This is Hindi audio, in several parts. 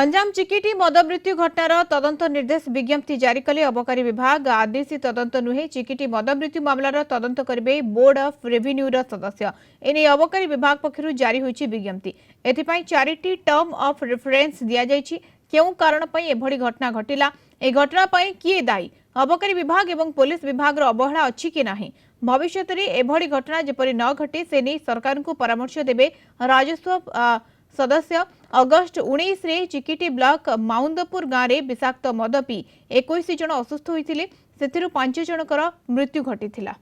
गंजाम चिकिटी मद मृत्यु घटनार तदंत निर्देश विज्ञप्ति जारी कले अबकारी विभाग। आदेशी तदंत नुहे चिकिटी मद मृत्यु मामलार तदंत करेंगे बोर्ड ऑफ रेवेन्यू सदस्य। एने अबकारी विभाग पक्षरु जारी होईछि विज्ञप्ति। एथिपाई चारिटी टर्म ऑफ रेफरेंस दिया जाइछि। केउ कारण पई एभଳି घटना घटिला, ए घटना पई किए दायी, अबकारी विभाग एवं पुलिस विभाग अवहेला अछि कि नाही, भविष्य में एभଳି घटना जेपरि न घटे से नहीं सरकार को परामर्श देबे राजस्व सदस्य। अगस्ट 19 रे चिकिटी ब्लॉक माउंदपुर गाँव में विषाक्त मद पी 21 जन असुस्थ होते, से 5 जनकर मृत्यु घटीथिला।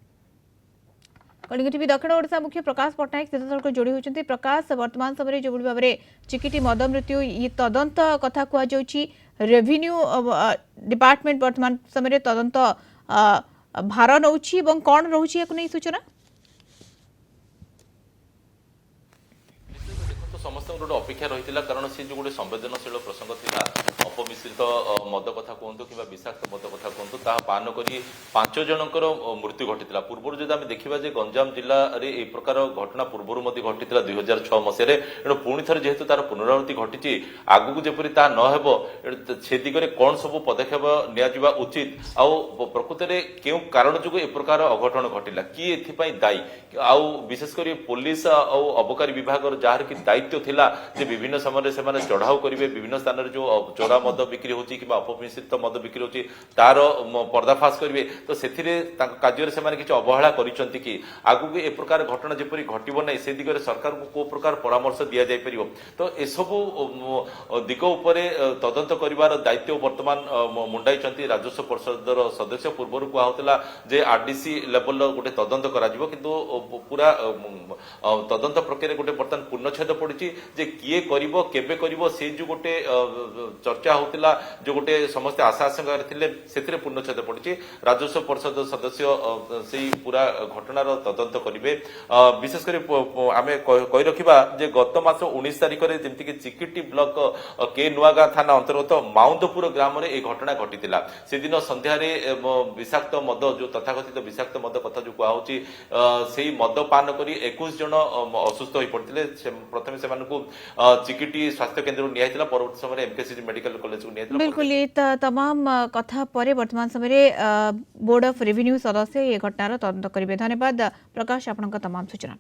कलिंग टीवी दक्षिण ओडिशा मुख्य प्रकाश पट्टनायक सीधासख जोड़ी होती। प्रकाश, वर्तमान समय जो भाव में चिकिटी मद मृत्यु ये तदंत कथा कहुच्छी, रेवेन्यू डिपार्टमेंट वर्तमान समय तदंत भार नौ कौन रोचे या नहीं सूचना? समस्त गोटे अपेक्षा रही है, कारण सी जो गोटे संवेदनशील प्रसंग था अपमिश्रित मद कथा कहतु कि विषाक्त मद कथा कहतु ता पान कर 5 जनकर मृत्यु घटी। पूर्व जो आम देखा गंजाम जिले में यह प्रकार घटना पूर्व घटी 2006 मसीह। एणु पुणी थे जेहेतु तार पुनरावृत्ति घटी, आगू जपरी ता नहेब से दिगरे कौन सब पदक्षेप निया उचित, आउ प्रकृत में क्यों कारण जो ए प्रकार अघटन घटिला, किए एथि दायी, आउ विशेषकर पुलिस आउ अबकारी विभाग जहाँ कि दायित्व थिला जे विभिन्न समय से चढ़ाऊ करेंगे, विभिन्न स्थान में जो चोरा मद बिक्री होची कि अपमिश्रित मद बिक्री होची तार पर्दाफाश करेंगे, तो से कार्य से अवहेला करिसेंति कि आगु ए प्रकार घटना जेपरी घटबो नै से दिगरे सरकार को को प्रकार परामर्श दिया जाय परिबो। तो ए सब दिग उपरे तदंत करिवार दायित्व वर्तमान मुंडाइछंती राजस्व परिषदर सदस्य। पूर्व कहला जे आरडीसी लेवल गोटे तदंत करा जिवो, किंतु पूरा तदंत प्रक्रिया गोटे बर्तमान पूर्णछेद पड़ी जे किए करिवो केबे करिवो से जो गोटे चर्चा होतिला, जो गोटे समस्त आशा आशंका थिले सेथिरे पूर्णछेद पड़ी। राजस्व परिषद सदस्य से पूरा घटनार तदंत करिवे। विशेषकर आमे कहि रखिबा जे गत मास 19 तारिख रे जेमति कि चिकिटी ब्लॉक के नुआगा थाना अंतर्गत माउंदपुर ग्राम रे ए घटना घटितिला। से दिन संध्या रे विषाक्त मद जो तथाकथित विषाक्त मद कथा जो कुआ होची सेही मद पान करी 21 जन असुस्थ होई पड़तिले। प्रथमे से चिकिटी स्वास्थ्य केन्द्र निया, परवर्ती समय एमकेसीजी मेडिकल कॉलेज को निया। बिल्कुल ये तमाम कथा पर वर्तमान समय बोर्ड ऑफ रेवेन्यू सदस्य ये घटनार तदंत करेंगे। धन्यवाद प्रकाश, आपन तमाम सूचना।